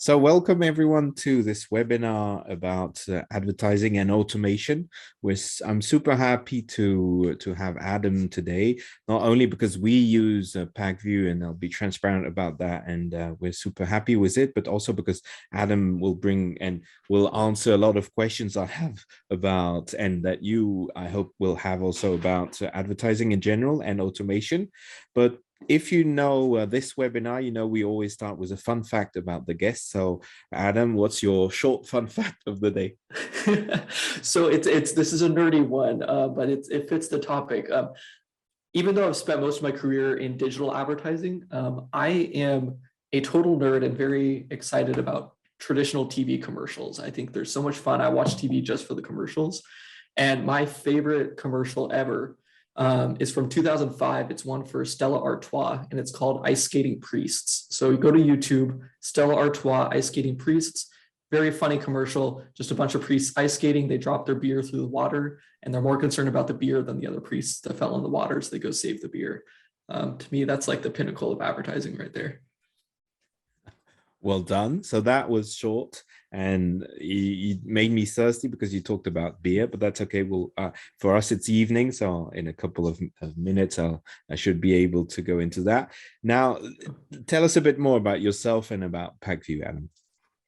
So, welcome everyone to this webinar about advertising and automation. I'm super happy to have Adam today, not only because we use Pac-View and I'll be transparent about that, and we're super happy with it, but also because Adam will bring and will answer a lot of questions I have about, and that you, I hope, will have also about advertising in general and automation. But if you know this webinar, you know we always start with a fun fact about the guest. So, Adam, what's your short fun fact of the day? So it's this is a nerdy one, but it fits the topic. Even though I've spent most of my career in digital advertising, I am a total nerd and very excited about traditional TV commercials. I think they're so much fun. I watch TV just for the commercials, and my favorite commercial ever is from 2005. It's one for Stella Artois, and it's called Ice Skating Priests. So you go to YouTube, Stella Artois, Ice Skating Priests. Very funny commercial, just a bunch of priests ice skating. They drop their beer through the water, and they're more concerned about the beer than the other priests that fell in the water, so they go save the beer. To me, that's like the pinnacle of advertising right there. Well done. So that was short, and you made me thirsty because you talked about beer, but that's okay. For us, it's evening, so in a couple of minutes, I should be able to go into that. Now, tell us a bit more about yourself and about Pac-View, Adam.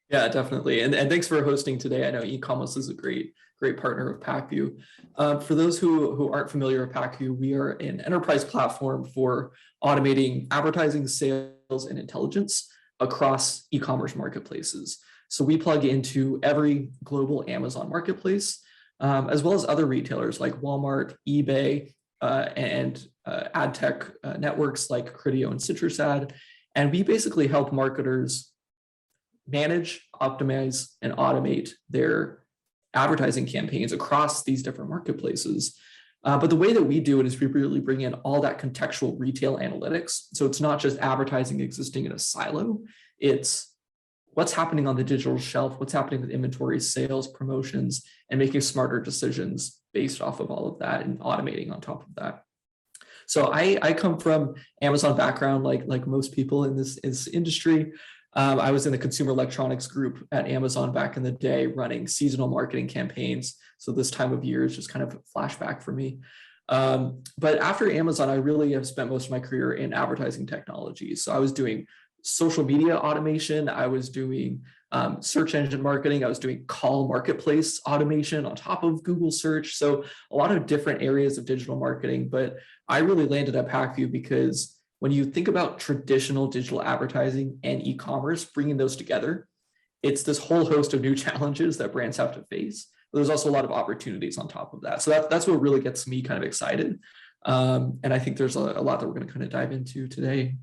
Yeah, definitely. And thanks for hosting today. I know e-Comas is a great partner of Pac-View. For those who aren't familiar with Pac-View, we are an enterprise platform for automating advertising, sales, and intelligence across e-commerce marketplaces. So we plug into every global Amazon marketplace, as well as other retailers like Walmart, eBay, and ad tech networks like Criteo and CitrusAd. And we basically help marketers manage, optimize, and automate their advertising campaigns across these different marketplaces. But the way that we do it is we really bring in all that contextual retail analytics. So it's not just advertising existing in a silo, it's what's happening on the digital shelf, what's happening with inventory, sales, promotions, and making smarter decisions based off of all of that and automating on top of that. So I come from Amazon background, like most people in this industry. I was in the consumer electronics group at Amazon back in the day, running seasonal marketing campaigns. So this time of year is just kind of a flashback for me. But after Amazon, I really have spent most of my career in advertising technology. So I was doing social media automation. I was doing search engine marketing. I was doing call marketplace automation on top of Google search. So a lot of different areas of digital marketing. But I really landed at Pac-View because when you think about traditional digital advertising and e-commerce, bringing those together, it's this whole host of new challenges that brands have to face. But there's also a lot of opportunities on top of that. So that's what really gets me kind of excited. And I think there's a lot that we're going to kind of dive into today in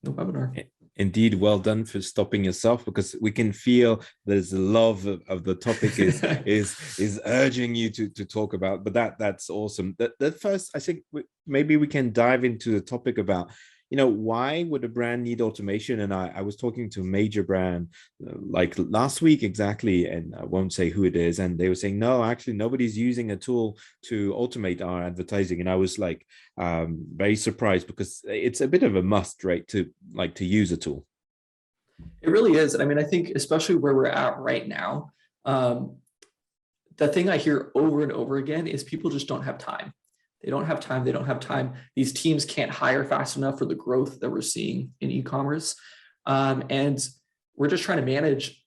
the webinar. Indeed, well done for stopping yourself, because we can feel there's a love of the topic is urging you to talk about. But that's awesome. That first, I think maybe we can dive into the topic about, why would a brand need automation? And I was talking to a major brand like last week exactly, and I won't say who it is, and they were saying, no, actually nobody's using a tool to automate our advertising. And I was like very surprised, because it's a bit of a must, right, to use a tool. It really is. I mean, I think especially where we're at right now, the thing I hear over and over again is people just don't have time. They don't have time. They don't have time. These teams can't hire fast enough for the growth that we're seeing in e-commerce. And we're just trying to manage,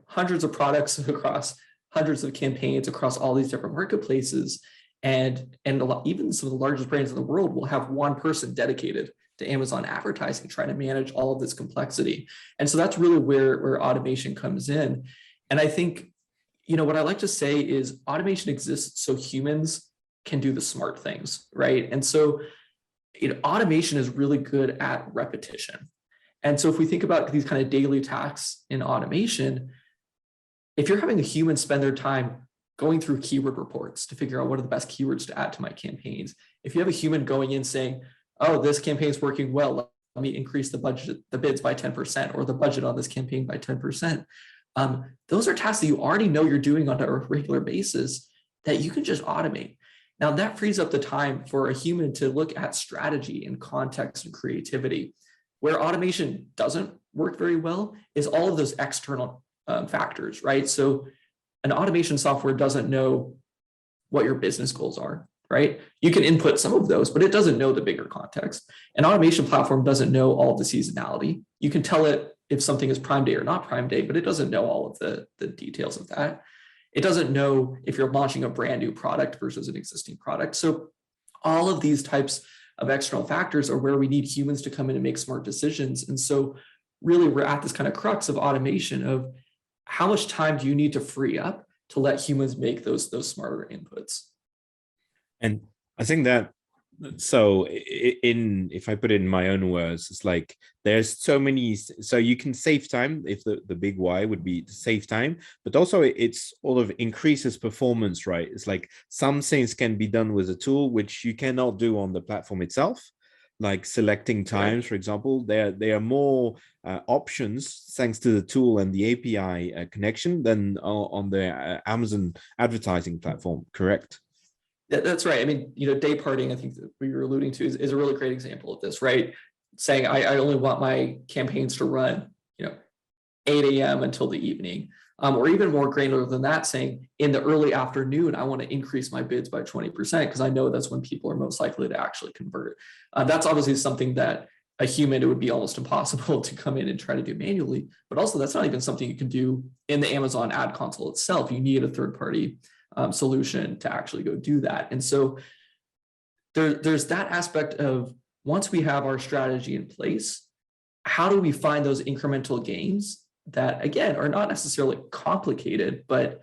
hundreds of products across hundreds of campaigns across all these different marketplaces. And even some of the largest brands in the world will have one person dedicated to Amazon advertising, trying to manage all of this complexity. And so that's really where automation comes in. And I think, what I like to say is automation exists so humans can do the smart things, right? And so automation is really good at repetition. And so if we think about these kind of daily tasks in automation, if you're having a human spend their time going through keyword reports to figure out what are the best keywords to add to my campaigns, if you have a human going in saying, oh, this campaign is working well, let me increase the budget, the bids by 10%, or the budget on this campaign by 10%. Those are tasks that you already know you're doing on a regular basis that you can just automate. Now that frees up the time for a human to look at strategy and context and creativity. Where automation doesn't work very well is all of those external factors, right? So an automation software doesn't know what your business goals are, right? You can input some of those, but it doesn't know the bigger context. An automation platform doesn't know all the seasonality. You can tell it if something is Prime Day or not Prime Day, but it doesn't know all of the details of that. It doesn't know if you're launching a brand new product versus an existing product. So all of these types of external factors are where we need humans to come in and make smart decisions. And so really we're at this kind of crux of automation of how much time do you need to free up to let humans make those smarter inputs. And I think that, so if I put it in my own words, it's like there's so many, so you can save time, if the big why would be to save time, but also it's all of increases performance, right? It's like some things can be done with a tool which you cannot do on the platform itself, like selecting times, for example. There are more options thanks to the tool and the API connection than on the Amazon advertising platform, correct? That's right. I mean, day parting, I think that what you're alluding to is a really great example of this, right? Saying I only want my campaigns to run, 8 a.m. until the evening, or even more granular than that, saying in the early afternoon, I want to increase my bids by 20% because I know that's when people are most likely to actually convert. That's obviously something that a human, it would be almost impossible to come in and try to do manually, but also that's not even something you can do in the Amazon ad console itself. You need a third-party solution to actually go do that. And so there's that aspect of, once we have our strategy in place, how do we find those incremental gains that, again, are not necessarily complicated, but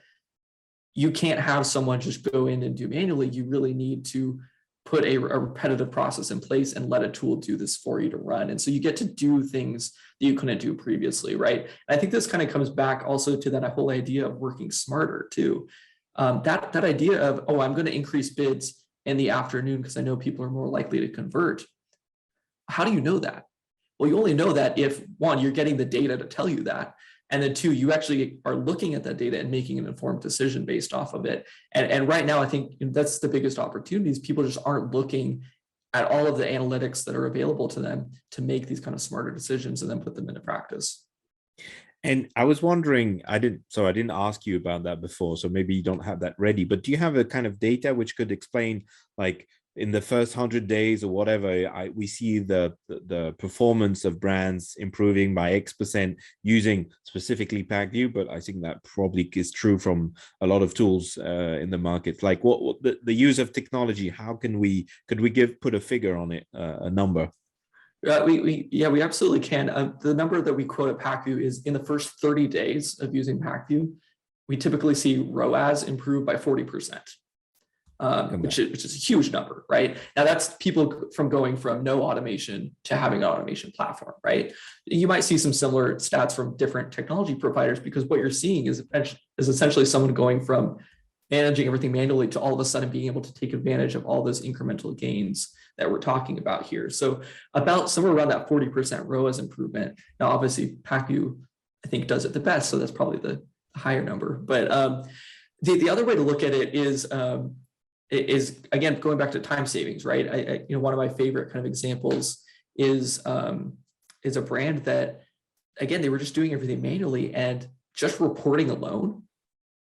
you can't have someone just go in and do manually. You really need to put a repetitive process in place and let a tool do this for you to run. And so you get to do things that you couldn't do previously, right? And I think this kind of comes back also to that whole idea of working smarter too. That idea of, I'm going to increase bids in the afternoon because I know people are more likely to convert. How do you know that? Well, you only know that if, one, you're getting the data to tell you that, and then two, you actually are looking at that data and making an informed decision based off of it. And right now, I think that's the biggest opportunities. People just aren't looking at all of the analytics that are available to them to make these kind of smarter decisions and then put them into practice. And I was wondering, I didn't ask you about that before, so maybe you don't have that ready, but do you have a kind of data which could explain, like in the first 100 days or whatever, we see the performance of brands improving by X% using specifically Pac-View, but I think that probably is true from a lot of tools in the market. Like what the use of technology, how could we put a figure on it, a number? We absolutely can. The number that we quote at Pac-View is in the first 30 days of using Pac-View, we typically see ROAS improve by 40%, which is a huge number, right? Now that's people from going from no automation to having an automation platform, right? You might see some similar stats from different technology providers, because what you're seeing is essentially someone going from managing everything manually to all of a sudden being able to take advantage of all those incremental gains that we're talking about here. So about somewhere around that 40% ROAS improvement. Now, obviously, Pac-View, I think, does it the best, so that's probably the higher number. But the other way to look at it is again, going back to time savings, right? One of my favorite kind of examples is a brand that, again, they were just doing everything manually, and just reporting alone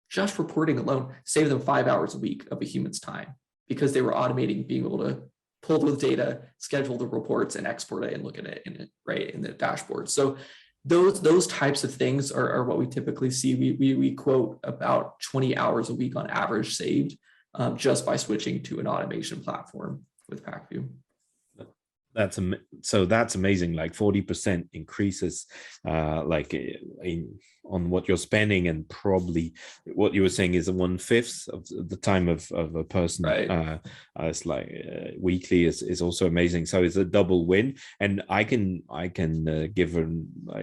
saved them 5 hours a week of a human's time, because they were automating being able to pull the data, schedule the reports, and export it and look at it in the dashboard. So those types of things are what we typically see. We quote about 20 hours a week on average saved just by switching to an automation platform with Pac-View. That's amazing. Like 40% increases, on what you're spending, and probably what you were saying is 1/5 of the time of a person. Right. It's like weekly is also amazing. So it's a double win. And I can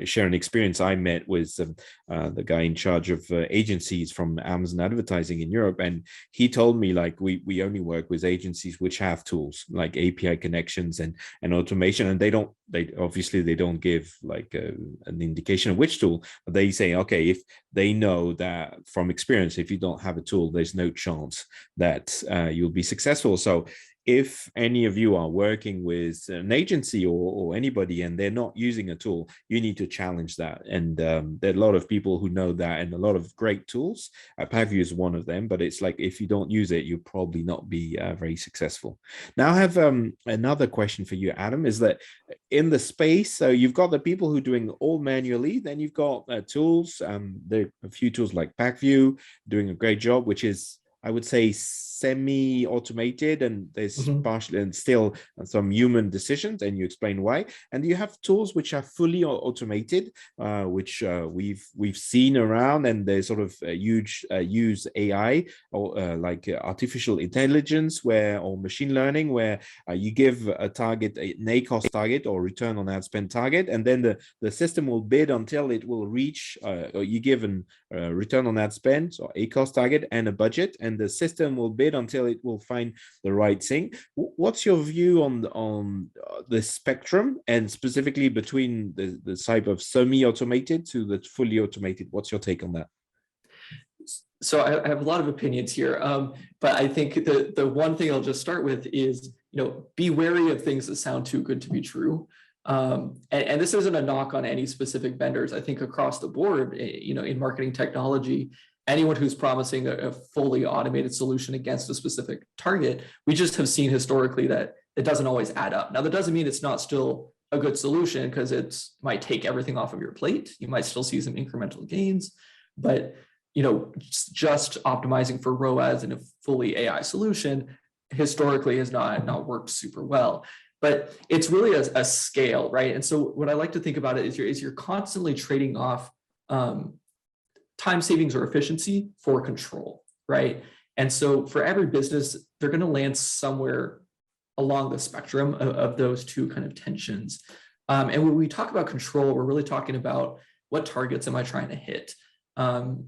share an experience I met with the guy in charge of agencies from Amazon advertising in Europe, and he told me, like, we only work with agencies which have tools like API connections and automation, and they obviously don't give like an indication of which tool, but they say, okay, if they know that from experience, if you don't have a tool, there's no chance that you'll be successful. So if any of you are working with an agency or anybody and they're not using a tool, you need to challenge that. And there are a lot of people who know that, and a lot of great tools. Pac-View is one of them, but it's like if you don't use it, you'll probably not be very successful. Now I have another question for you, Adam, is that in the space, so you've got the people who are doing all manually, then you've got tools. There are a few tools like Pac-View doing a great job, which is, I would say, semi-automated, and there's partially and still some human decisions, and you explain why. And you have tools which are fully automated, which we've seen around, and they sort of huge use AI or like artificial intelligence, or machine learning, where you give a target, an ACoS target or return on ad spend target, and then the system will bid until it will reach, or you give an return on ad spend or ACoS target and a budget, and the system will bid until it will find the right thing. What's your view on the spectrum, and specifically between the type of semi-automated to the fully automated? What's your take on that? So I have a lot of opinions here, but I think the one thing I'll just start with is, be wary of things that sound too good to be true. And this isn't a knock on any specific vendors. I think across the board, in marketing technology, anyone who's promising a fully automated solution against a specific target, we just have seen historically that it doesn't always add up. Now, that doesn't mean it's not still a good solution, because it might take everything off of your plate. You might still see some incremental gains, but just optimizing for ROAS in a fully AI solution historically has not worked super well. But it's really a scale, right? And so what I like to think about it is you're constantly trading off time savings or efficiency for control, right? And so for every business, they're going to land somewhere along the spectrum of those two kind of tensions. And when we talk about control, we're really talking about what targets am I trying to hit? Not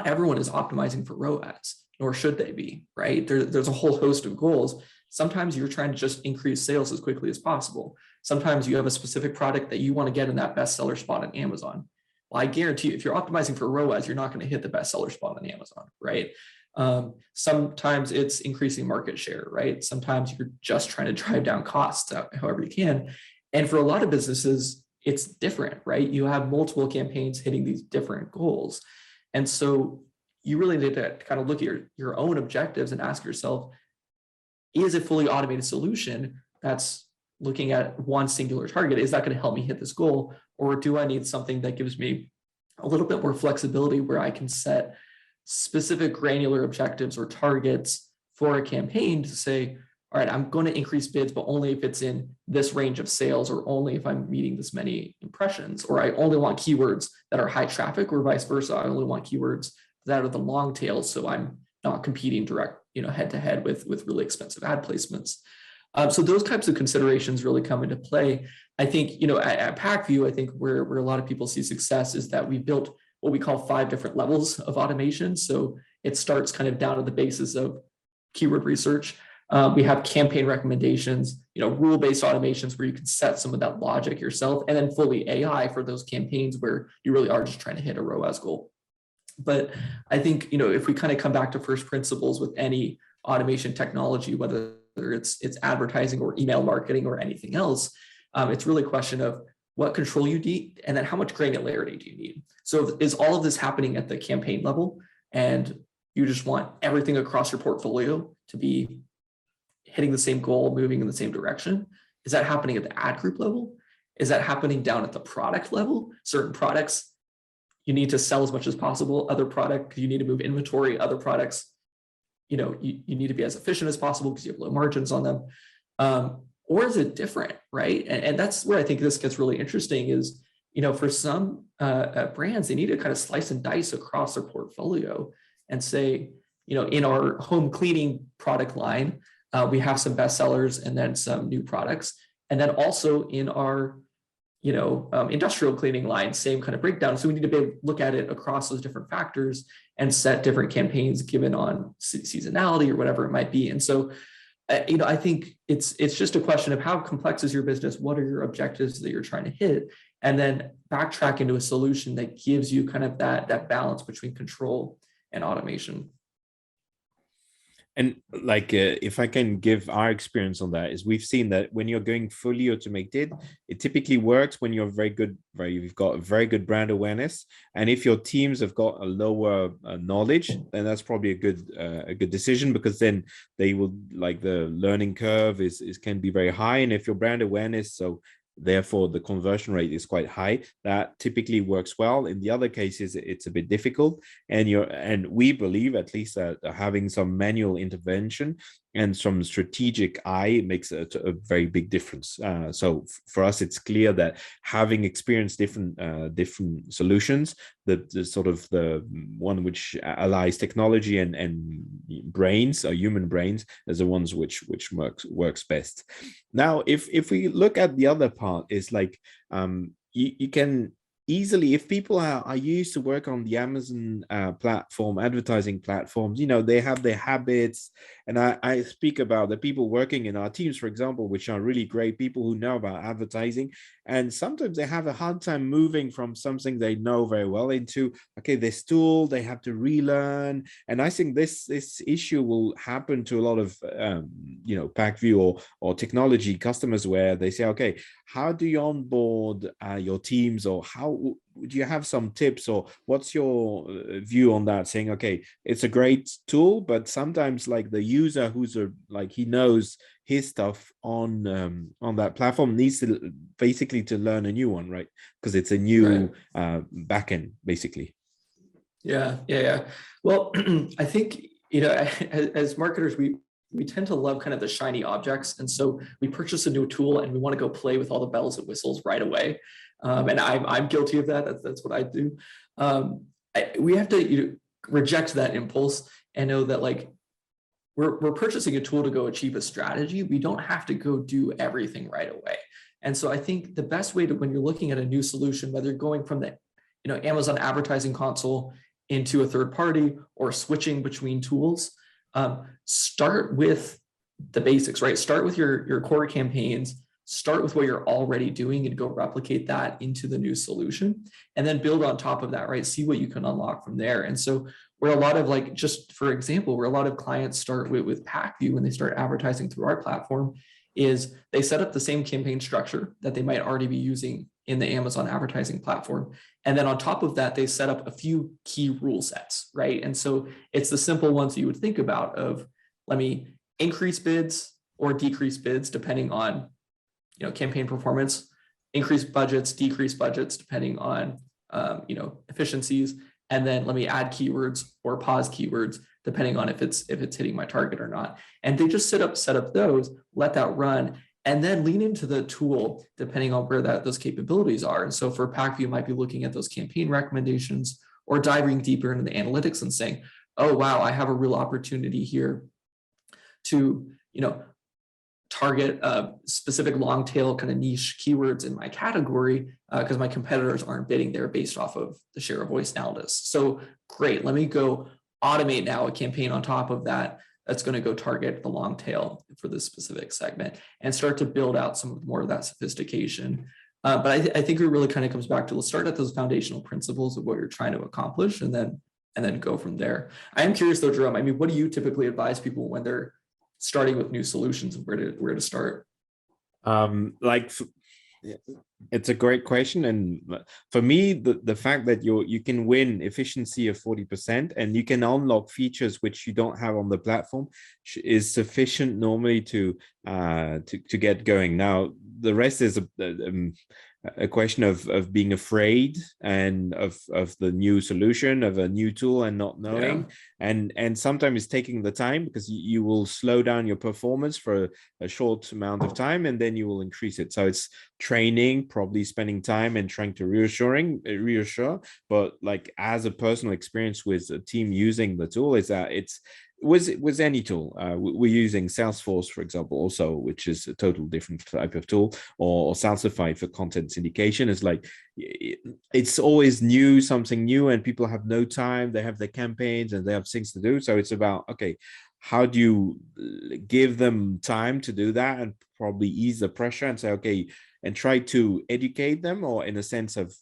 everyone is optimizing for ROAS, nor should they be, right? There's a whole host of goals. Sometimes you're trying to just increase sales as quickly as possible. Sometimes you have a specific product that you want to get in that bestseller spot on Amazon. Well, I guarantee you, if you're optimizing for ROAS, you're not going to hit the bestseller spot on Amazon, right? Sometimes it's increasing market share, right? Sometimes you're just trying to drive down costs however you can. And for a lot of businesses, it's different, right? You have multiple campaigns hitting these different goals. And so you really need to kind of look at your own objectives and ask yourself, is a fully automated solution that's looking at one singular target, is that going to help me hit this goal? Or do I need something that gives me a little bit more flexibility, where I can set specific granular objectives or targets for a campaign to say, all right, I'm going to increase bids, but only if it's in this range of sales, or only if I'm meeting this many impressions, or I only want keywords that are high traffic, or vice versa. I only want keywords that are the long tail, so I'm not competing direct, head to head with really expensive ad placements. So those types of considerations really come into play. I think, at Pac-View, I think where a lot of people see success is that we built what we call 5 different levels of automation. So it starts kind of down to the basis of keyword research. We have campaign recommendations, rule-based automations where you can set some of that logic yourself, and then fully AI for those campaigns where you really are just trying to hit a ROAS goal. But I think, if we kind of come back to first principles with any automation technology, whether it's advertising or email marketing or anything else, it's really a question of what control you need, and then how much granularity do you need? So is all of this happening at the campaign level, and you just want everything across your portfolio to be hitting the same goal, moving in the same direction? Is that happening at the ad group level? Is that happening down at the product level? Certain products, you need to sell as much as possible. Other products, you need to move inventory. Other products, you need to be as efficient as possible because you have low margins on them. Or is it different, right? And that's where I think this gets really interesting is, for some brands, they need to kind of slice and dice across their portfolio and say, in our home cleaning product line, we have some bestsellers and then some new products. And then also in our, industrial cleaning line, same kind of breakdown. So we need to be able to look at it across those different factors and set different campaigns given on seasonality or whatever it might be. And so, I think it's just a question of how complex is your business? What are your objectives that you're trying to hit? And then backtrack into a solution that gives you kind of that balance between control and automation. And like, if I can give our experience on that, is we've seen that when you're going fully automated, it typically works when you're very good, where you've got a very good brand awareness. And if your teams have got a lower knowledge, then that's probably a good decision, because then they will, like, the learning curve is can be very high. And if your brand awareness, so therefore the conversion rate is quite high, that typically works well. In the other cases, it's a bit difficult, and we believe, at least, that having some manual intervention and some strategic eye makes a very big difference. So for us, it's clear that having experienced different solutions, the sort of the one which allies technology and brains, or human brains, as the ones which works best. Now, if we look at the other part, is like, you can easily, if people are used to work on the Amazon platform, advertising platforms, they have their habits. And I speak about the people working in our teams, for example, which are really great people who know about advertising. And sometimes they have a hard time moving from something they know very well into, okay, this tool they have to relearn. And I think this issue will happen to a lot of Pac-View or technology customers, where they say, okay, how do you onboard your teams, or how do you have some tips, or what's your view on that, saying, okay, it's a great tool, but sometimes, like, the user who's like, he knows his stuff on that platform, needs to basically to learn a new one, right? Because it's a Right. new backend, basically. Yeah. Well, I think, as marketers, we tend to love kind of the shiny objects. And so we purchase a new tool and we want to go play with all the bells and whistles right away. And I'm guilty of that. That's what I do. We have to reject that impulse and know that, like, we're purchasing a tool to go achieve a strategy. We don't have to go do everything right away. And so I think the best way to, when you're looking at a new solution, whether you're going from the Amazon advertising console into a third party, or switching between tools, start with the basics, right? Start with your core campaigns, start with what you're already doing, and go replicate that into the new solution, and then build on top of that, right? See what you can unlock from there. And so where a lot of, like, just for example, where a lot of clients start with Pac-View when they start advertising through our platform, is they set up the same campaign structure that they might already be using in the Amazon advertising platform. And then on top of that, they set up a few key rule sets, right? And so it's the simple ones you would think about of, let me increase bids or decrease bids depending on campaign performance, increase budgets, decrease budgets depending on efficiencies, and then let me add keywords or pause keywords depending on if it's hitting my target or not. And they just set up those, let that run, and then lean into the tool depending on where those capabilities are. And so for Pac-View, might be looking at those campaign recommendations, or diving deeper into the analytics and saying, oh wow, I have a real opportunity here to target specific long tail kind of niche keywords in my category, because my competitors aren't bidding there based off of the share of voice analysis. So great, let me go automate now a campaign on top of that that's going to go target the long tail for this specific segment, and start to build out some more of that sophistication. But I think it really kind of comes back to, let's start at those foundational principles of what you're trying to accomplish, and then go from there. I am curious though, Jerome, I mean, what do you typically advise people when they're starting with new solutions, and where to start? It's a great question, and for me, the fact that you can win efficiency of 40%, and you can unlock features which you don't have on the platform, is sufficient normally to get going. Now the rest is a question of being afraid, and of the new solution, of a new tool, and not knowing. And sometimes taking the time, because you will slow down your performance for a short amount of time, and then you will increase it. So it's training, probably spending time and trying to reassure. But like, as a personal experience with a team using the tool, is that it's with any tool. We're using Salesforce, for example, also, which is a total different type of tool, or Salsify for content syndication. Is like, it's always new, something new, and people have no time. They have their campaigns and they have things to do. So it's about, okay, how do you give them time to do that, and probably ease the pressure, and say, okay, and try to educate them, or in a sense of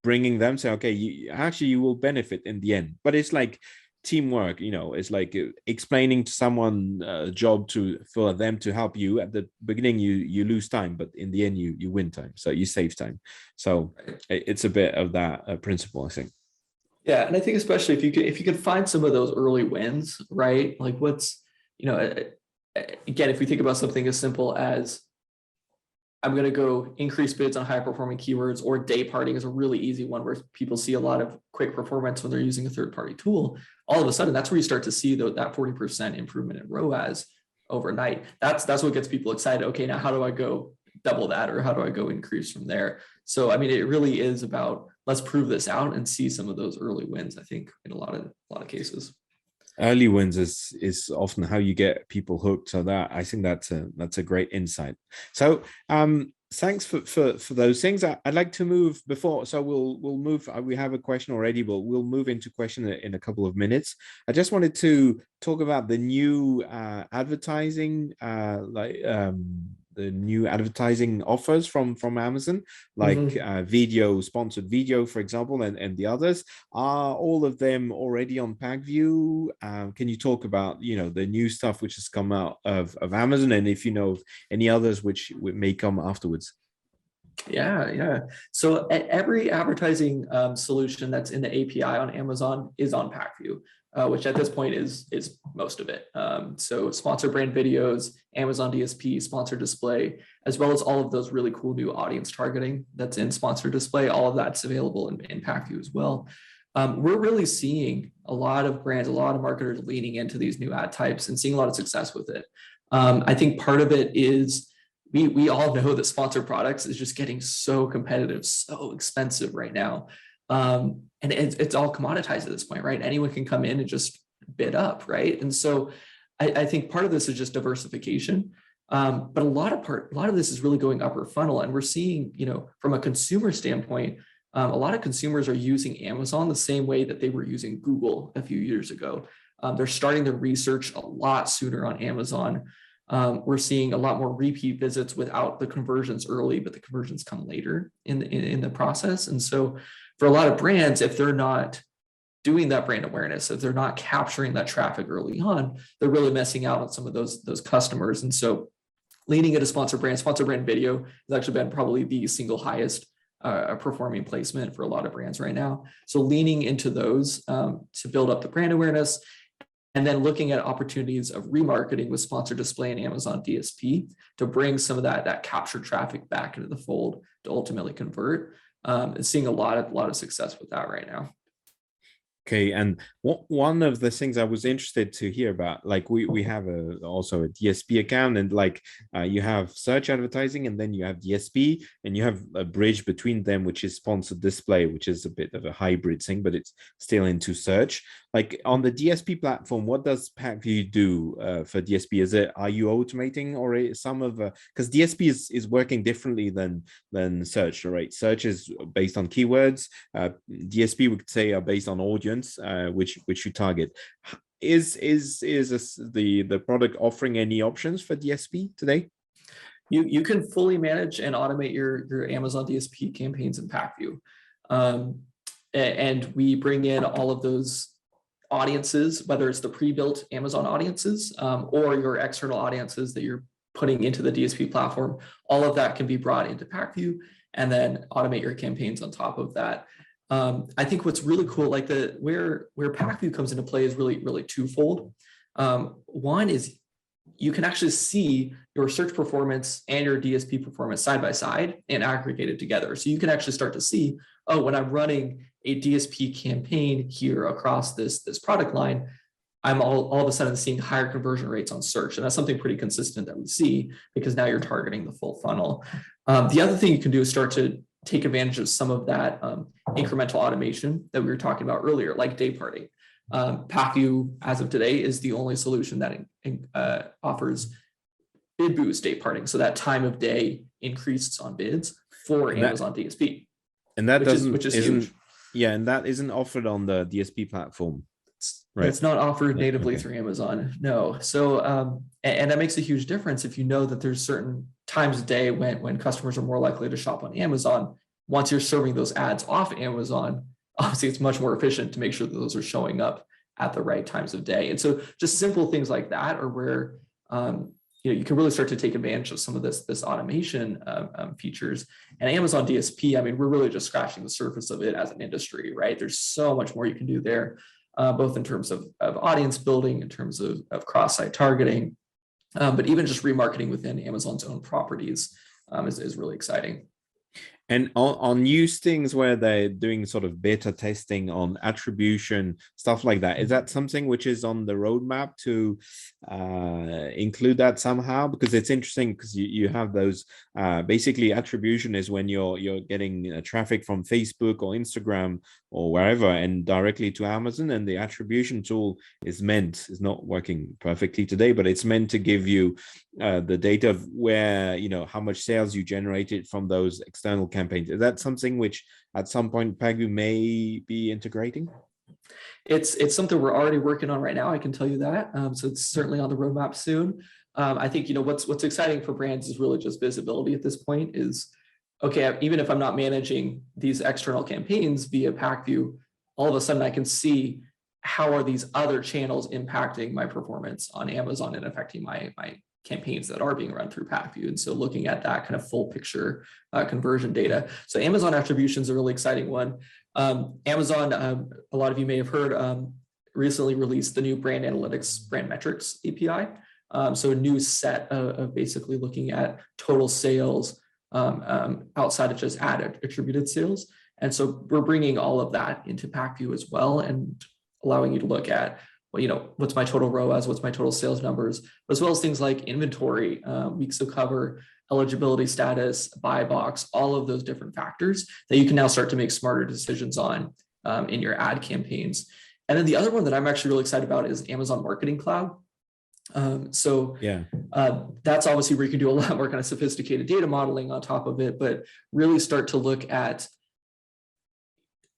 bringing them, say, okay, you will benefit in the end. But it's like, teamwork. It's like explaining to someone a job for them to help you. At the beginning you lose time, but in the end you win time, so you save time. So it's a bit of that principle, I think. Yeah, and I think especially if you could find some of those early wins, right? Like what's, again, if we think about something as simple as I'm going to go increase bids on high performing keywords, or day parting is a really easy one where people see a lot of quick performance when they're using a third party tool. All of a sudden, that's where you start to see that 40% improvement in ROAS overnight. That's what gets people excited. Okay, now how do I go double that, or how do I go increase from there? So, I mean, it really is about let's prove this out and see some of those early wins, I think, in a lot of cases. Early wins is often how you get people hooked. So that, I think that's a great insight. So thanks for those things. I'd like to move before, so we'll move. We have a question already, but we'll move into question in a couple of minutes. I just wanted to talk about the new advertising, the new advertising offers from Amazon, like sponsored video, for example, and the others. Are all of them already on Pac-View? Can you talk about the new stuff which has come out of Amazon, and if you know of any others which may come afterwards? Yeah. So every advertising solution that's in the API on Amazon is on Pac-View, which at this point is most of it. So sponsored brand videos, Amazon DSP, sponsored display, as well as all of those really cool new audience targeting that's in sponsored display. All of that's available in Pac-View as well. We're really seeing a lot of brands, a lot of marketers leaning into these new ad types and seeing a lot of success with it. I think part of it is we all know that sponsored products is just getting so competitive, so expensive right now. And it's all commoditized at this point, right? Anyone can come in and just bid up, right? And so I think part of this is just diversification. But a lot of this is really going upper funnel. And we're seeing, from a consumer standpoint, a lot of consumers are using Amazon the same way that they were using Google a few years ago. They're starting to research a lot sooner on Amazon. We're seeing a lot more repeat visits without the conversions early, but the conversions come later in the process. And so for a lot of brands, if they're not doing that brand awareness, if they're not capturing that traffic early on, they're really missing out on some of those customers. And so leaning into sponsored brand video has actually been probably the single highest performing placement for a lot of brands right now. So leaning into those to build up the brand awareness, and then looking at opportunities of remarketing with sponsored display and Amazon DSP to bring some of that captured traffic back into the fold to ultimately convert. And seeing a lot of success with that right now. Okay, and one of the things I was interested to hear about, like we have also a DSP account, and like you have search advertising, and then you have DSP, and you have a bridge between them, which is sponsored display, which is a bit of a hybrid thing, but it's still into search. Like on the DSP platform, what does Pac-View do for DSP? Are you automating or some of because DSP is working differently than search, right? Search is based on keywords. DSP, we could say, are based on audience, which you target. Is the product offering any options for DSP today? You can fully manage and automate your Amazon DSP campaigns in Pac-View, and we bring in all of those audiences, whether it's the pre-built Amazon audiences or your external audiences that you're putting into the DSP platform. All of that can be brought into Pac-View, and then automate your campaigns on top of that. I think what's really cool, like where Pac-View comes into play, is really twofold. One is you can actually see your search performance and your DSP performance side by side and aggregated together. So you can actually start to see, oh, when I'm running a DSP campaign here across this product line, I'm all of a sudden seeing higher conversion rates on search. And that's something pretty consistent that we see, because now you're targeting the full funnel. The other thing you can do is start to take advantage of some of that incremental automation that we were talking about earlier, like day parting. Pac-View, as of today, is the only solution that offers bid boost day parting. So that time of day increases on bids for Amazon DSP. And that which is huge. Yeah, and that isn't offered on the DSP platform. Right. It's not offered natively through Amazon. No. So, and that makes a huge difference if you know that there's certain times a day when customers are more likely to shop on Amazon. Once you're serving those ads off Amazon, obviously it's much more efficient to make sure that those are showing up at the right times of day. And so just simple things like that are where you can really start to take advantage of some of this automation features. And Amazon DSP, I mean, we're really just scratching the surface of it as an industry, right? There's so much more you can do there, both in terms of audience building, in terms of cross-site targeting, but even just remarketing within Amazon's own properties is really exciting. And on use things where they're doing sort of beta testing on attribution, stuff like that, is that something which is on the roadmap to include that somehow? Because it's interesting because you have those, basically attribution is when you're getting traffic from Facebook or Instagram or wherever and directly to Amazon, and the attribution tool is not working perfectly today, but it's meant to give you the data of where, how much sales you generated from those external campaigns. Is that something which at some point Pac-View may be integrating? It's something we're already working on right now, I can tell you that. So it's certainly on the roadmap soon. I think, what's exciting for brands is really just visibility at this point is, okay, even if I'm not managing these external campaigns via Pac-View, all of a sudden I can see how are these other channels impacting my performance on Amazon and affecting my campaigns that are being run through Pac-View. And so looking at that kind of full picture conversion data. So Amazon attribution is a really exciting one. Amazon, a lot of you may have heard, recently released the new brand analytics, brand metrics API. So a new set of basically looking at total sales outside of just ad attributed sales. And so we're bringing all of that into Pac-View as well and allowing you to look at, what's my total ROAS, what's my total sales numbers, as well as things like inventory, weeks of cover, eligibility status, buy box, all of those different factors that you can now start to make smarter decisions on in your ad campaigns. And then the other one that I'm actually really excited about is Amazon Marketing Cloud. That's obviously where you can do a lot more kind of sophisticated data modeling on top of it, but really start to look at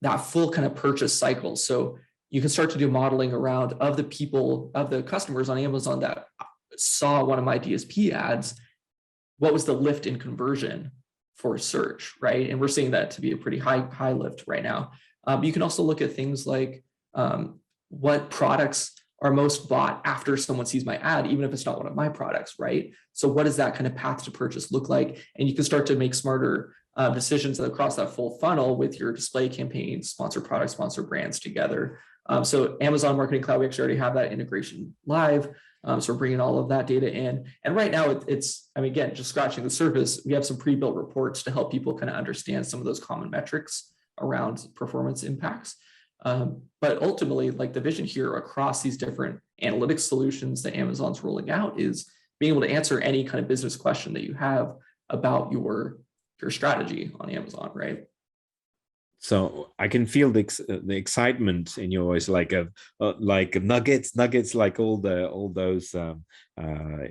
that full kind of purchase cycle. So you can start to do modeling around of the customers on Amazon that saw one of my DSP ads, what was the lift in conversion for search, right? And we're seeing that to be a pretty high lift right now. You can also look at things like what products are most bought after someone sees my ad, even if it's not one of my products, right? So what does that kind of path to purchase look like? And you can start to make smarter decisions across that full funnel with your display campaigns, sponsor products, sponsor brands together. So Amazon Marketing Cloud, we actually already have that integration live. So we're bringing all of that data in. And right now again, just scratching the surface, we have some pre-built reports to help people kind of understand some of those common metrics around performance impacts. But ultimately, like the vision here across these different analytics solutions that Amazon's rolling out is being able to answer any kind of business question that you have about your strategy on Amazon, right? So I can feel the excitement in your voice, like nuggets, like all those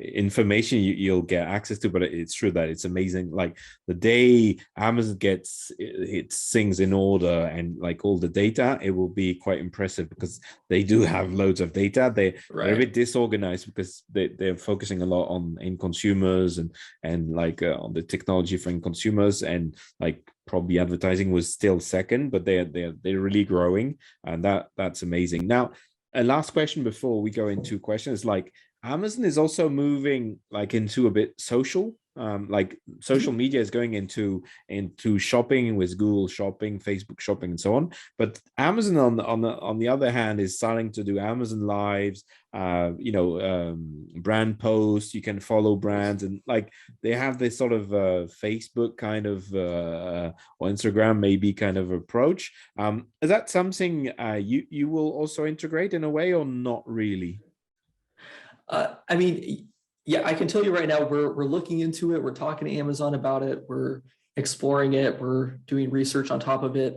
information you'll get access to. But it's true that it's amazing. Like the day Amazon gets its things in order and like all the data, it will be quite impressive because they do have loads of data. They're a bit disorganized because they're focusing a lot on end consumers and like on the technology for end consumers, and like probably advertising was still second, but they're really growing, and that's amazing. Now, a last question before we go into questions, like Amazon is also moving like into a bit social, like social media is going into shopping with Google Shopping, Facebook Shopping, and so on. But Amazon on the other hand is starting to do Amazon Lives, brand posts. You can follow brands, and like they have this sort of Facebook kind of or Instagram maybe kind of approach. Is that something you will also integrate in a way, or not really? Yeah, I can tell you right now, we're looking into it. We're talking to Amazon about it. We're exploring it. We're doing research on top of it.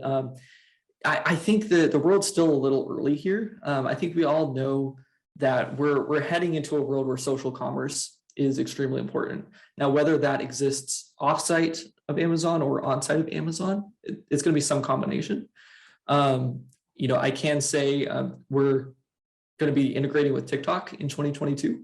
I think that the world's still a little early here. I think we all know that we're heading into a world where social commerce is extremely important. Now, whether that exists offsite of Amazon or onsite of Amazon, it's going to be some combination. I can say we're going to be integrating with TikTok in 2022.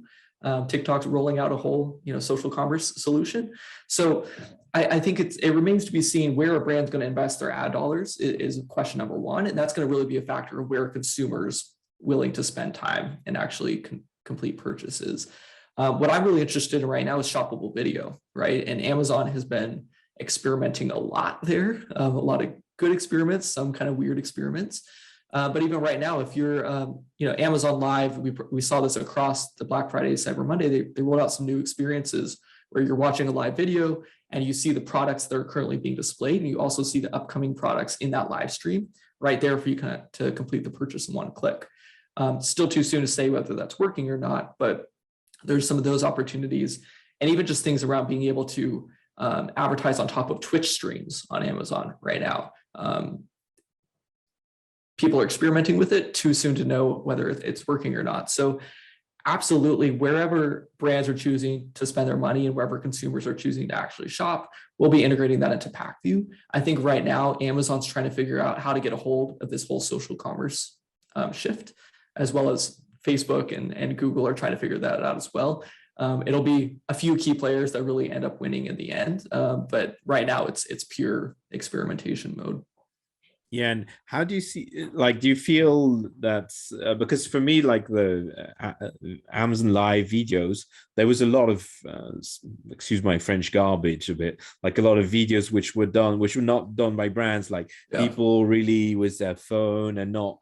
TikTok's rolling out a whole, social commerce solution. So I think it remains to be seen where a brand's going to invest their ad dollars is question number one. And that's going to really be a factor of where consumers willing to spend time and actually complete purchases. What I'm really interested in right now is shoppable video, right? And Amazon has been experimenting a lot there, a lot of good experiments, some kind of weird experiments. But even right now, if you're, Amazon Live, we saw this across the Black Friday, Cyber Monday, they rolled out some new experiences where you're watching a live video and you see the products that are currently being displayed, and you also see the upcoming products in that live stream right there for you to complete the purchase in one click. Still too soon to say whether that's working or not, but there's some of those opportunities, and even just things around being able to advertise on top of Twitch streams on Amazon right now. People are experimenting with it, too soon to know whether it's working or not. So absolutely, wherever brands are choosing to spend their money and wherever consumers are choosing to actually shop, we'll be integrating that into Pac-View. I think right now, Amazon's trying to figure out how to get a hold of this whole social commerce shift, as well as Facebook and Google are trying to figure that out as well. It'll be a few key players that really end up winning in the end. But right now, it's pure experimentation mode. Yeah, and how do you see, like, do you feel that's because for me, like the Amazon Live videos, there was a lot of, excuse my French, garbage a bit, like a lot of videos which were not done by brands, like people really with their phone and not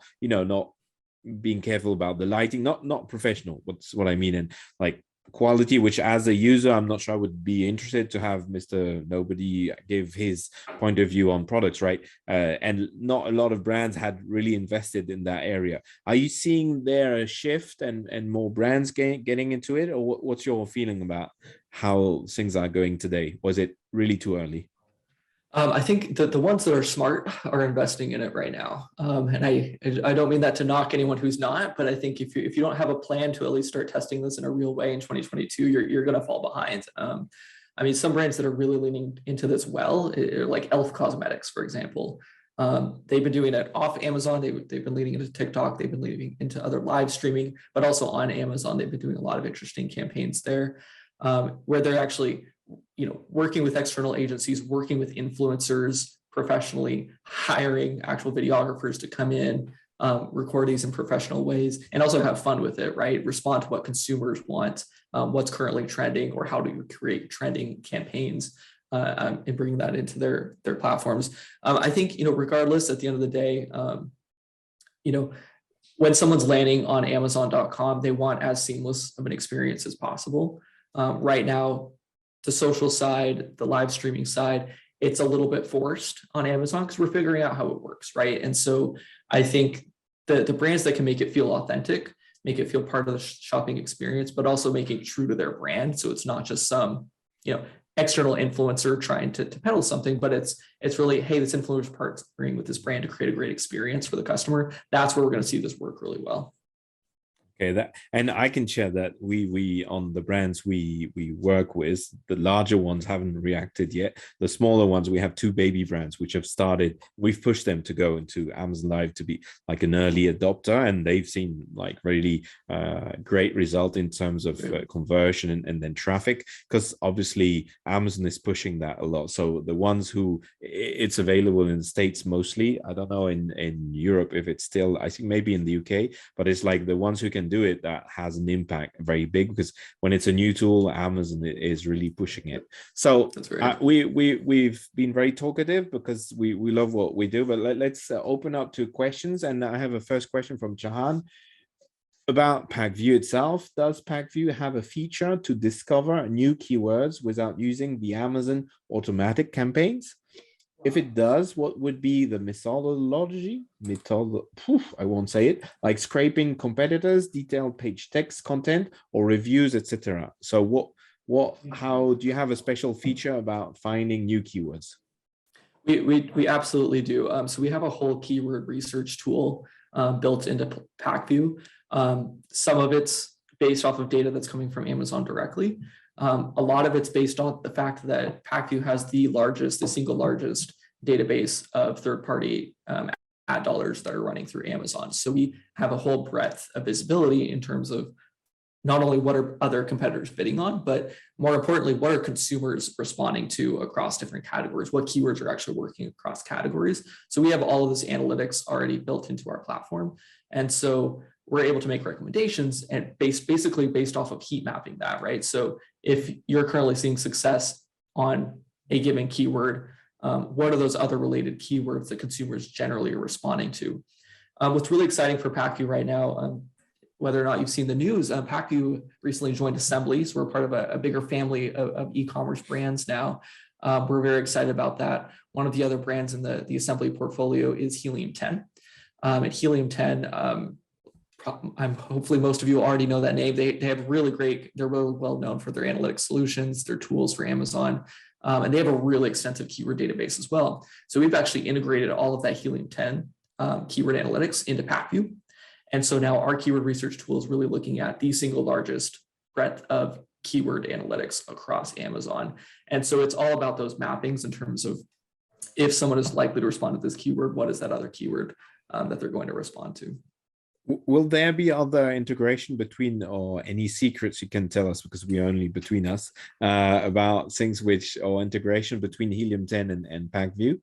being careful about the lighting, not professional. What's what I mean, and like quality, which as a user I'm not sure I would be interested to have Mr. Nobody give his point of view on products, right? And not a lot of brands had really invested in that area. Are you seeing there a shift and more brands getting into it, or what's your feeling about how things are going today? Was it really too early? I think that the ones that are smart are investing in it right now. And I don't mean that to knock anyone who's not, but I think if you don't have a plan to at least start testing this in a real way in 2022, you're going to fall behind. I mean, some brands that are really leaning into this well, like e.l.f. Cosmetics, for example. They've been doing it off Amazon. They've been leaning into TikTok. They've been leaning into other live streaming, but also on Amazon. They've been doing a lot of interesting campaigns there, where they're actually working with external agencies, working with influencers professionally, hiring actual videographers to come in, record these in professional ways, and also have fun with it, right? Respond to what consumers want, what's currently trending, or how do you create trending campaigns, and bring that into their platforms. I think, regardless, at the end of the day, when someone's landing on Amazon.com, they want as seamless of an experience as possible. Right now, the social side, the live streaming side, it's a little bit forced on Amazon because we're figuring out how it works, right? And so I think the brands that can make it feel authentic, make it feel part of the shopping experience, but also make it true to their brand. So it's not just some, external influencer trying to peddle something, but it's really, hey, this influencer partnering with this brand to create a great experience for the customer. That's where we're going to see this work really well. Okay, and I can share that we on the brands we work with, the larger ones haven't reacted yet. The smaller ones, we have two baby brands which have started. We've pushed them to go into Amazon Live to be like an early adopter, and they've seen like really great result in terms of conversion and then traffic, because obviously Amazon is pushing that a lot. So the ones who it's available in the States mostly, I don't know in Europe if it's still, I think maybe in the UK, but it's like the ones who can do it that has an impact very big, because when it's a new tool, Amazon is really pushing it. So we've been very talkative because we love what we do, but let's open up to questions. And I have a first question from Jahan about Pac-View itself. Does Pac-View have a feature to discover new keywords without using the Amazon automatic campaigns? If it does, what would be the methodology? I won't say it. Like scraping competitors, detailed page text content, or reviews, etc. So how do you have a special feature about finding new keywords? We absolutely do. So we have a whole keyword research tool built into Pac-View. Some of it's based off of data that's coming from Amazon directly. A lot of it's based on the fact that Pac-View has the single largest database of third-party ad dollars that are running through Amazon. So we have a whole breadth of visibility in terms of not only what are other competitors bidding on, but more importantly, what are consumers responding to across different categories? What keywords are actually working across categories? So we have all of this analytics already built into our platform. And so we're able to make recommendations and basically based off of heat mapping that, right? So if you're currently seeing success on a given keyword, what are those other related keywords that consumers generally are responding to? What's really exciting for Pac-View right now, whether or not you've seen the news, Pac-View recently joined Assembly, so we're part of a bigger family of e-commerce brands now. We're very excited about that. One of the other brands in the Assembly portfolio is Helium 10. And Helium 10, hopefully most of you already know that name. They have really great, they're really well known for their analytics solutions, their tools for Amazon, and they have a really extensive keyword database as well. So we've actually integrated all of that Helium 10 keyword analytics into Pac-View. And so now our keyword research tool is really looking at the single largest breadth of keyword analytics across Amazon. And so it's all about those mappings in terms of if someone is likely to respond to this keyword, what is that other keyword that they're going to respond to? Will there be other integration between, or any secrets you can tell us, because we're only between us, about things which, or integration between Helium 10 and Pac-View?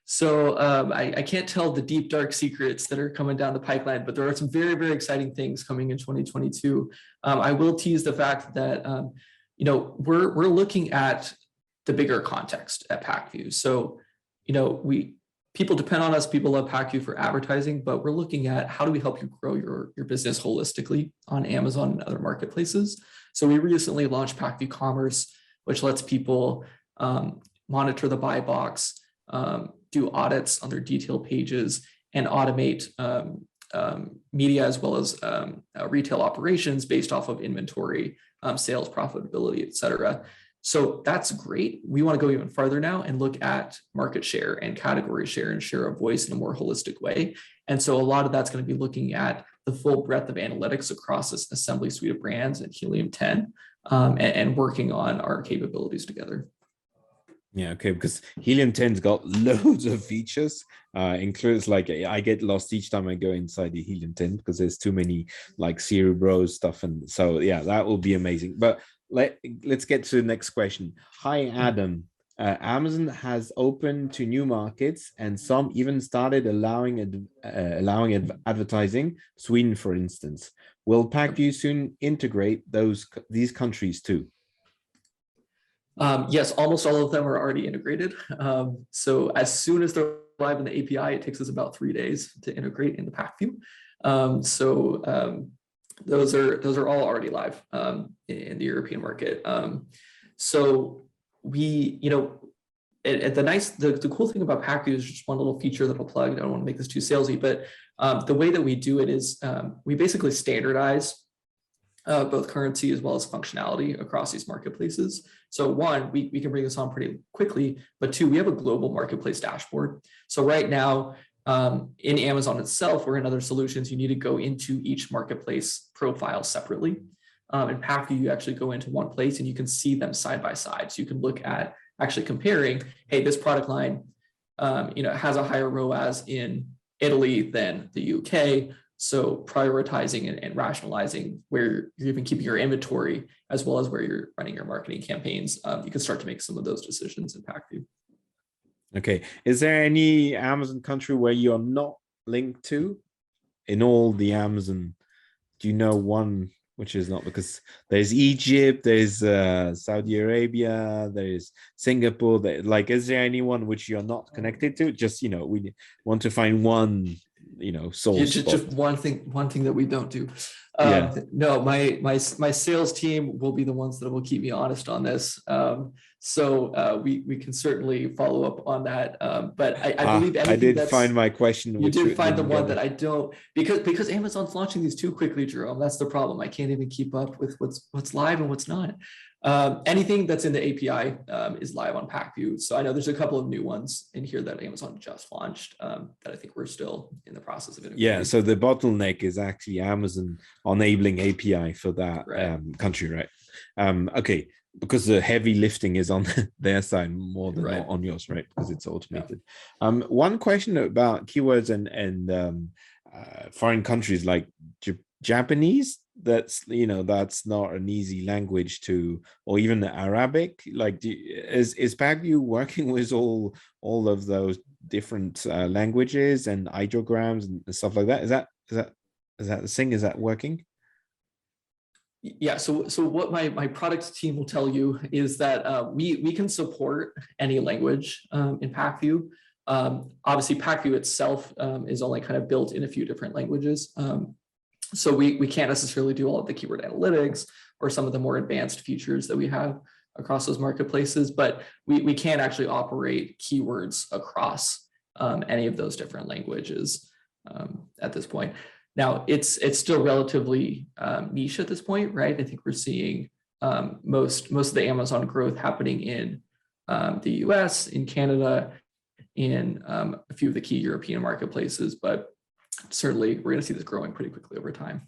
So I can't tell the deep, dark secrets that are coming down the pipeline, but there are some very, very exciting things coming in 2022. I will tease the fact that, we're looking at the bigger context at Pac-View. So, people depend on us, people love Pac-View for advertising, but we're looking at how do we help you grow your business holistically on Amazon and other marketplaces. So we recently launched Pac-View Commerce, which lets people monitor the buy box, do audits on their detail pages, and automate media as well as retail operations based off of inventory, sales profitability, et cetera. So that's great. We want to go even farther now and look at market share and category share and share of voice in a more holistic way. And so a lot of that's going to be looking at the full breadth of analytics across this Assembly suite of brands and Helium 10 and working on our capabilities together. Yeah, okay, because Helium 10's got loads of features, includes like, I get lost each time I go inside the Helium 10 because there's too many like Cerebro stuff. And so, yeah, that will be amazing. But let's get to the next question. Hi, Adam. Amazon has opened to new markets, and some even started allowing advertising. Sweden, for instance. Will Pac-View soon integrate these countries too? Yes, almost all of them are already integrated. So as soon as they're live in the API, it takes us about 3 days to integrate into Pac-View. Those are all already live in the European market. So we, the cool thing about Pac-View is just one little feature that I'll plug. I don't want to make this too salesy, but the way that we do it is we basically standardize both currency as well as functionality across these marketplaces. So one, we can bring this on pretty quickly, but two, we have a global marketplace dashboard. So right now, in Amazon itself or in other solutions, you need to go into each marketplace profile separately. In Pac-View, you actually go into one place and you can see them side by side. So you can look at actually comparing, hey, this product line has a higher ROAS in Italy than the UK. So prioritizing and rationalizing where you're even keeping your inventory as well as where you're running your marketing campaigns, you can start to make some of those decisions in Pac-View. Okay. Is there any Amazon country where you're not linked to in all the Amazon? Do you know one which is not? Because there's Egypt, there's Saudi Arabia, there's Singapore. Is there anyone which you're not connected to? Just, we want to find one, source. Just one thing that we don't do. Yeah. No, my sales team will be the ones that will keep me honest on this. So we can certainly follow up on that. But I believe I did find my question. You did find the one that I don't, because Amazon's launching these too quickly, Jerome. That's the problem. I can't even keep up with what's live and what's not. Anything that's in the API is live on Pac-View. So I know there's a couple of new ones in here that Amazon just launched that I think we're still in the process of integrating. Yeah, so the bottleneck is actually Amazon enabling API for that country, right? Okay, because the heavy lifting is on their side more than on yours, right? Because it's automated. Yeah. One question about keywords and foreign countries like Japanese. That's not an easy language to, or even Arabic. Is Pac-View working with all of those different languages and ideograms and stuff like that? Is that the thing? Is that working? Yeah, so what my product team will tell you is that we can support any language in Pac-View. Obviously, Pac-View itself is only kind of built in a few different languages. So we can't necessarily do all of the keyword analytics or some of the more advanced features that we have across those marketplaces, but we can actually operate keywords across any of those different languages at this point. Now, it's still relatively niche at this point, right? I think we're seeing most of the Amazon growth happening in the US, in Canada, in a few of the key European marketplaces, but certainly we're going to see this growing pretty quickly over time.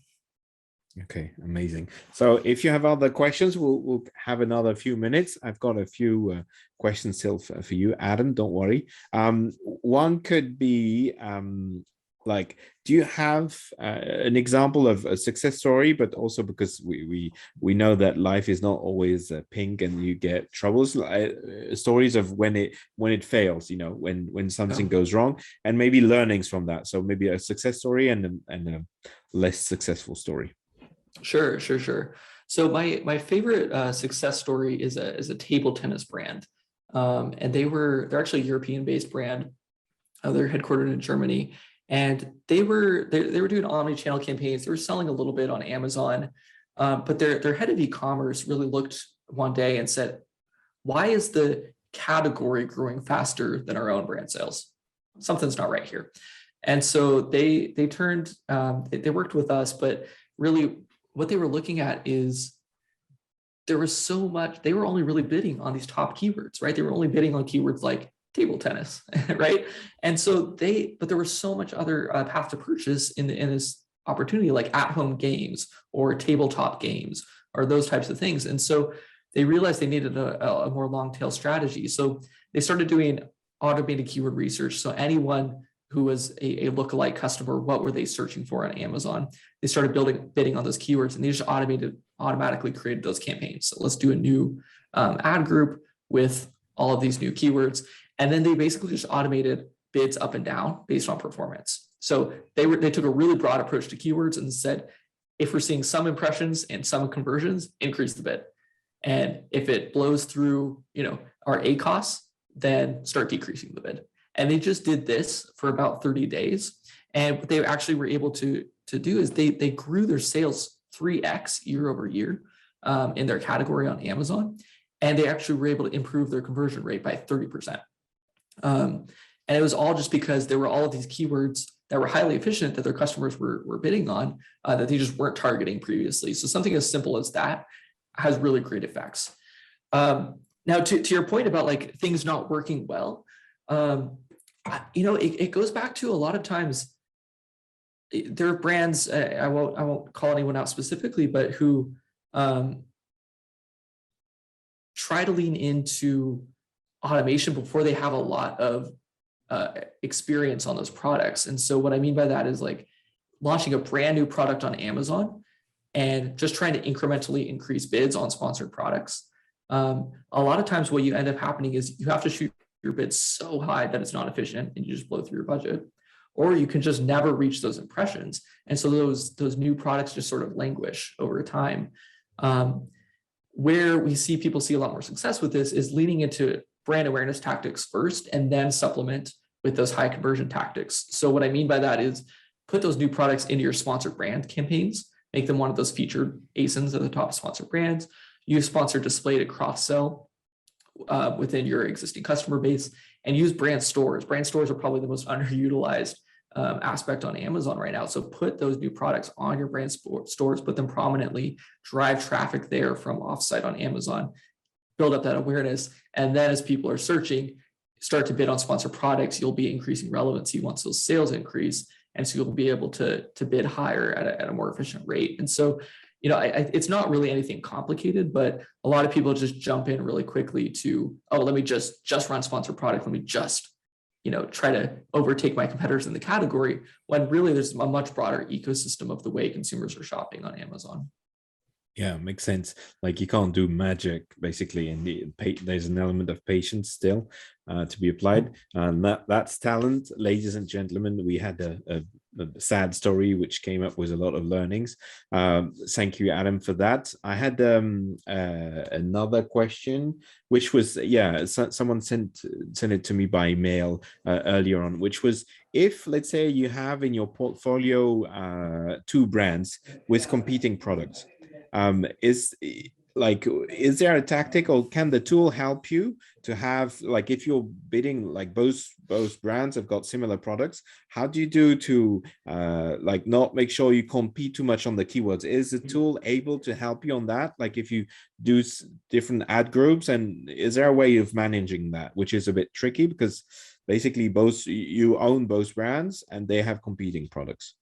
Okay, amazing. So if you have other questions, we'll have another few minutes. I've got a few questions still for you, Adam. Don't worry. One could be like, do you have an example of a success story? But also because we know that life is not always pink and you get troubles. Stories of when it fails, you know, when something goes wrong, and maybe learnings from that. So maybe a success story and a less successful story. Sure. So my favorite success story is a table tennis brand, and they're actually a European-based brand. They're headquartered in Germany, and they were doing omni-channel campaigns. They were selling a little bit on Amazon, but their head of e-commerce really looked one day and said, "Why is the category growing faster than our own brand sales? Something's not right here." And so they turned they worked with us, but really what they were looking at is there was so much, they were only really bidding on these top keywords, right? They were only bidding on keywords like table tennis, right? And so but there was so much other path to purchase in this opportunity, like at-home games or tabletop games or those types of things. And so they realized they needed a more long tail strategy. So they started doing automated keyword research. So anyone who was a lookalike customer, what were they searching for on Amazon? They started bidding on those keywords, and they just automatically created those campaigns. So let's do a new ad group with all of these new keywords. And then they basically just automated bids up and down based on performance. So they took a really broad approach to keywords and said, if we're seeing some impressions and some conversions, increase the bid. And if it blows through, our e-Comas, then start decreasing the bid. And they just did this for about 30 days. And what they actually were able to do is they grew their sales 3x year over year in their category on Amazon. And they actually were able to improve their conversion rate by 30%. And it was all just because there were all of these keywords that were highly efficient that their customers were bidding on that they just weren't targeting previously. So something as simple as that has really great effects. Now, to your point about like things not working well, it goes back to a lot of times there are brands, I won't call anyone out specifically, but who try to lean into automation before they have a lot of experience on those products. And so what I mean by that is like launching a brand new product on Amazon and just trying to incrementally increase bids on sponsored products. A lot of times what you end up happening is you have to shoot your bids so high that it's not efficient and you just blow through your budget, or you can just never reach those impressions. And so those new products just sort of languish over time. Where we see people see a lot more success with this is leaning into brand awareness tactics first and then supplement with those high conversion tactics. So what I mean by that is put those new products into your sponsored brand campaigns, make them one of those featured ASINs at the top sponsored brands, use sponsored display to cross-sell within your existing customer base, and use brand stores. Brand stores are probably the most underutilized aspect on Amazon right now. So put those new products on your brand stores, put them prominently, drive traffic there from offsite on Amazon, build up that awareness. And then as people are searching, start to bid on sponsored products, you'll be increasing relevancy once those sales increase. And so you'll be able to bid higher at a more efficient rate. And so, it's not really anything complicated, but a lot of people just jump in really quickly to, let me just run sponsored product. Let me just, try to overtake my competitors in the category, when really there's a much broader ecosystem of the way consumers are shopping on Amazon. Yeah, makes sense. Like you can't do magic basically, and there's an element of patience still to be applied, and that's talent, ladies and gentlemen. We had a sad story, which came up with a lot of learnings. Thank you, Adam, for that. I had another question, which was, someone sent it to me by mail earlier on, which was, if, let's say, you have in your portfolio two brands with competing products, is there a tactic, or can the tool help you to have, like, if you're bidding, like, both brands have got similar products, how do you do to like not make sure you compete too much on the keywords? Is the tool able to help you on that, like if you do different ad groups, and is there a way of managing that, which is a bit tricky because basically you own both brands and they have competing products?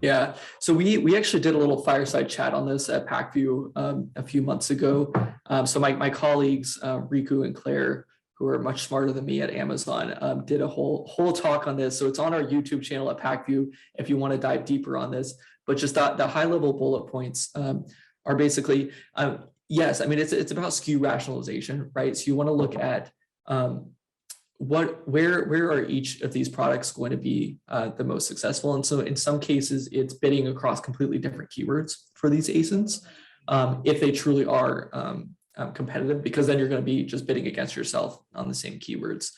Yeah, so we actually did a little fireside chat on this at Pac-View a few months ago. So my colleagues Riku and Claire, who are much smarter than me at Amazon, did a whole talk on this. So it's on our YouTube channel at Pac-View if you want to dive deeper on this. But just the high level bullet points are basically, yes, I mean it's about SKU rationalization, right? So you want to look at where are each of these products going to be the most successful. And so in some cases, it's bidding across completely different keywords for these ASINs, if they truly are competitive, because then you're going to be just bidding against yourself on the same keywords.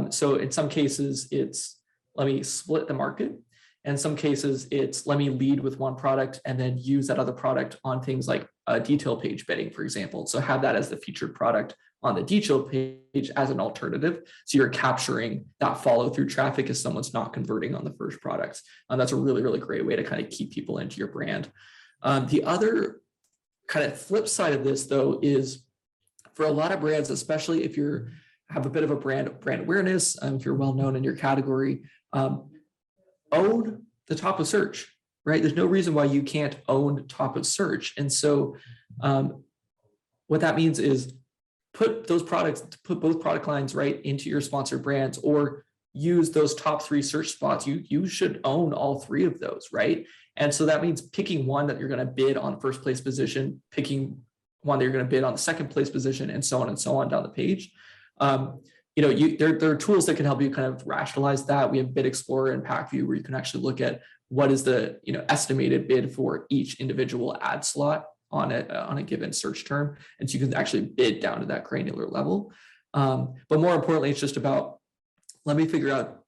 So in some cases, it's let me split the market. In some cases, it's let me lead with one product and then use that other product on things like detail page bidding, for example. So have that as the featured product on the detail page as an alternative. So you're capturing that follow through traffic if someone's not converting on the first product. And that's a really, really great way to kind of keep people into your brand. The other kind of flip side of this, though, is for a lot of brands, especially if you have a bit of a brand awareness, if you're well known in your category, own the top of search, right? There's no reason why you can't own top of search. And so what that means is put both product lines right into your sponsored brands, or use those top 3 search spots. You should own all 3 of those, right? And so that means picking one that you're going to bid on first place position, picking one that you're going to bid on the second place position, and so on down the page. There are tools that can help you kind of rationalize that. We have Bid Explorer and Pac-View where you can actually look at what is the estimated bid for each individual ad slot on a given search term, and so you can actually bid down to that granular level. But more importantly, it's just about, let me figure out,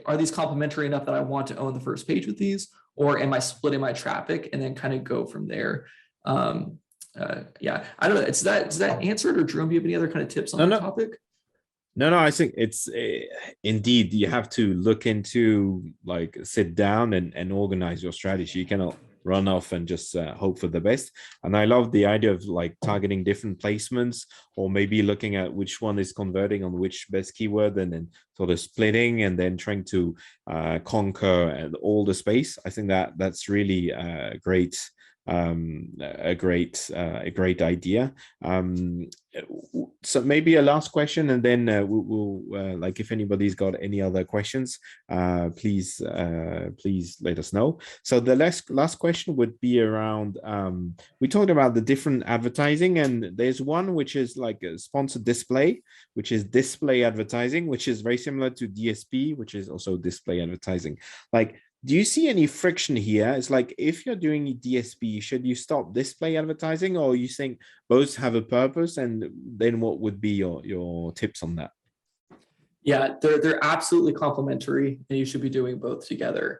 are these complementary enough that I want to own the first page with these, or am I splitting my traffic, and then kind of go from there. I don't know. Does that answer it, or Jerome, do you have any other kind of tips on that topic? No, I think it's indeed, you have to look into, like, sit down and organize your strategy. You cannot run off and just hope for the best. And I love the idea of like targeting different placements, or maybe looking at which one is converting on which best keyword, and then sort of splitting and then trying to conquer all the space. I think that's really great. A great idea. So maybe a last question, and then we'll like, if anybody's got any other questions, please let us know. So the last question would be around, we talked about the different advertising, and there's one which is like a sponsored display, which is display advertising, which is very similar to DSP, which is also display advertising. Like, do you see any friction here? It's like, if you're doing DSP, should you stop display advertising, or you think both have a purpose? And then what would be your tips on that? Yeah, they're absolutely complementary, and you should be doing both together.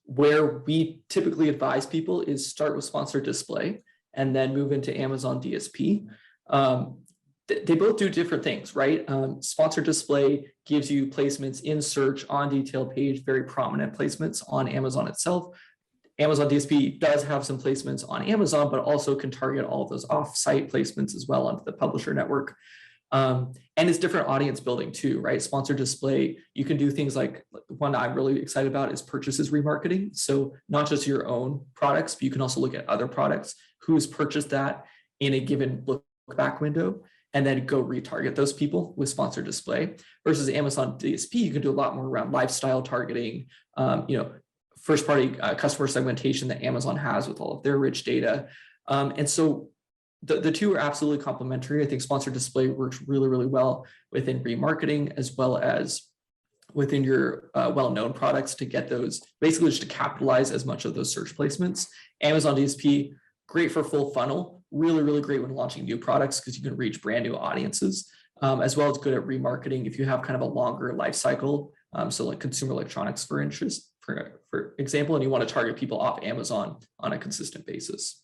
Where we typically advise people is start with sponsored display and then move into Amazon DSP. They both do different things, right? Sponsored display gives you placements in search on detail page, very prominent placements on Amazon itself. Amazon DSP does have some placements on Amazon, but also can target all of those off-site placements as well onto the publisher network. And it's different audience building too, right? Sponsored display, you can do things like, one I'm really excited about is purchases remarketing. So not just your own products, but you can also look at other products, who's purchased that in a given look back window, and then go retarget those people with sponsored display. Versus Amazon DSP, you can do a lot more around lifestyle targeting, first party customer segmentation that Amazon has with all of their rich data. And so the two are absolutely complementary. I think sponsored display works really, really well within remarketing, as well as within your well-known products to get those, basically just to capitalize as much of those search placements. Amazon DSP, great for full funnel, really, really great when launching new products because you can reach brand new audiences, as well as good at remarketing if you have kind of a longer life cycle. So like consumer electronics, for example, and you want to target people off Amazon on a consistent basis.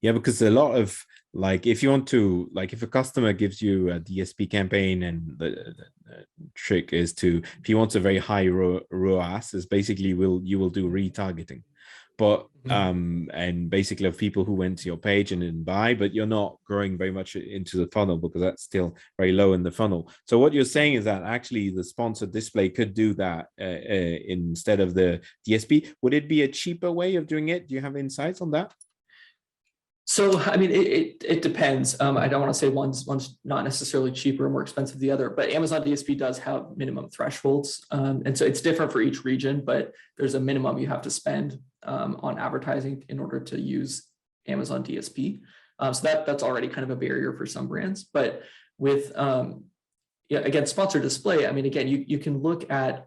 Yeah, because a lot of, like, if you want to, like, if a customer gives you a DSP campaign, and the trick is to, if he wants a very high ROAS, is basically you will do retargeting. But and basically of people who went to your page and didn't buy, but you're not growing very much into the funnel because that's still very low in the funnel. So what you're saying is that actually the sponsored display could do that instead of the DSP. Would it be a cheaper way of doing it? Do you have insights on that? So, I mean, it depends. I don't want to say one's not necessarily cheaper or more expensive than the other, but Amazon DSP does have minimum thresholds. And so it's different for each region, but there's a minimum you have to spend on advertising in order to use Amazon DSP. So that's already kind of a barrier for some brands. But with, again, sponsored display, I mean, again, you can look at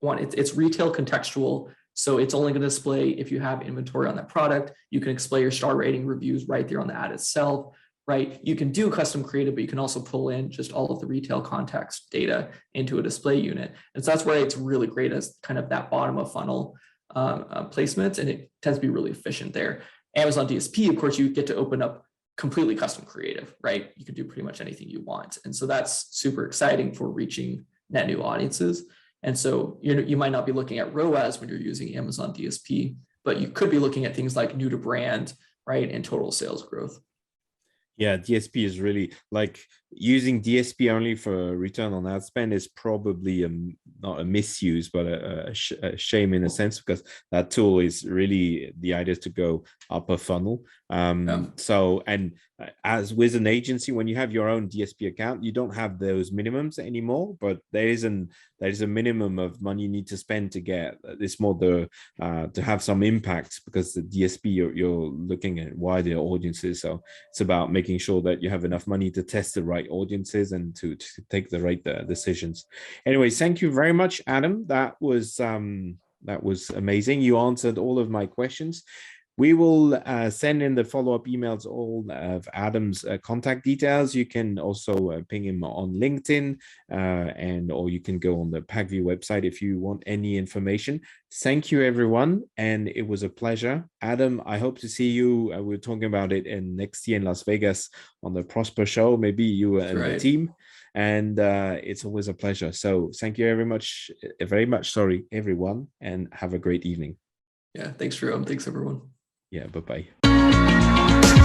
one, it's retail contextual. So it's only going to display if you have inventory on that product. You can display your star rating reviews right there on the ad itself, right? You can do custom creative, but you can also pull in just all of the retail context data into a display unit. And so that's where it's really great as kind of that bottom of funnel placements, and it tends to be really efficient there. Amazon DSP, of course, you get to open up completely custom creative, right? You can do pretty much anything you want. And so that's super exciting for reaching net new audiences. And so you might not be looking at ROAS when you're using Amazon DSP, but you could be looking at things like new to brand, right, and total sales growth. Yeah, DSP is really, like, using DSP only for return on ad spend is probably not a misuse, but a shame in a sense, because that tool is really, the idea is to go upper funnel. So, and as with an agency, when you have your own DSP account, you don't have those minimums anymore, but there is a minimum of money you need to spend to get this more to have some impact, because the DSP, you're looking at wider audiences. So it's about making sure that you have enough money to test the right audiences and to take the right decisions. Anyways, thank you very much, Adam. That was amazing. You answered all of my questions. We will send in the follow-up emails, all of Adam's contact details. You can also ping him on LinkedIn, or you can go on the Pac-View website if you want any information. Thank you, everyone, and it was a pleasure. Adam, I hope to see you. We're talking about it next year in Las Vegas on the Prosper Show, maybe you and the team. And it's always a pleasure. So thank you very much, everyone, and have a great evening. Yeah, thanks, Jerome. Thanks, everyone. Yeah, bye-bye.